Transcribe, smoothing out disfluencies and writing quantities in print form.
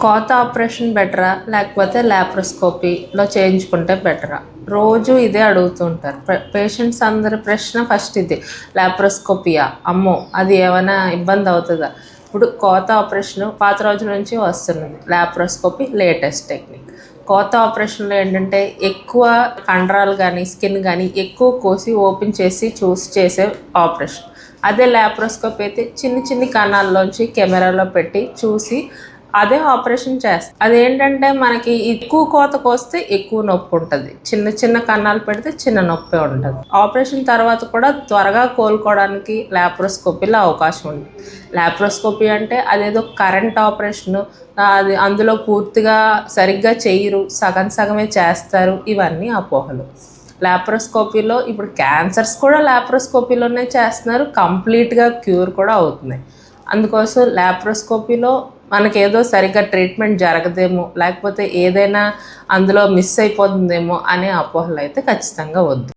కోత ఆపరేషన్ బెటరా? లేకపోతే లాప్రోస్కోపీలో చేయించుకుంటే బెటరా? రోజు ఇదే అడుగుతుంటారు పేషెంట్స్. అందరి ప్రశ్న ఫస్ట్ ఇది, లాప్రోస్కోపియా, అమ్మో అది ఏమైనా ఇబ్బంది అవుతుందా? ఇప్పుడు కోత ఆపరేషన్ పాత రోజుల నుంచి వస్తున్నది, లాప్రోస్కోపీ లేటెస్ట్ టెక్నిక్. కోత ఆపరేషన్లో ఏంటంటే ఎక్కువ కండరాలు కానీ స్కిన్ కానీ ఎక్కువ కోసి ఓపెన్ చేసి చూసి చేసే ఆపరేషన్. అదే లాప్రోస్కోపీ అయితే చిన్ని చిన్ని కణాల్లోంచి కెమెరాలో పెట్టి చూసి అదే ఆపరేషన్ చేస్తాం. అదేంటంటే మనకి ఎక్కువ కోత కోస్తే ఎక్కువ నొప్పి ఉంటుంది, చిన్న చిన్న కన్నాలు పెడితే చిన్న నొప్పి ఉంటుంది. ఆపరేషన్ తర్వాత కూడా త్వరగా కోలుకోవడానికి లాప్రోస్కోపీలో అవకాశం ఉంది. లాప్రోస్కోపీ అంటే అదేదో కరెంట్ ఆపరేషన్, అది అందులో పూర్తిగా సరిగ్గా చేయరు, సగం సగమే చేస్తారు, ఇవన్నీ అపోహలు. లాప్రోస్కోపీలో ఇప్పుడు క్యాన్సర్స్ కూడా లాప్రోస్కోపీలోనే చేస్తున్నారు, కంప్లీట్గా క్యూర్ కూడా అవుతున్నాయి. అందుకోసం లాప్రోస్కోపీలో మనకేదో సరిగ్గా ట్రీట్మెంట్ జరగదేమో, లేకపోతే ఏదైనా అందులో మిస్ అయిపోతుందేమో అనే అపోహలు అయితే ఖచ్చితంగా వద్దు.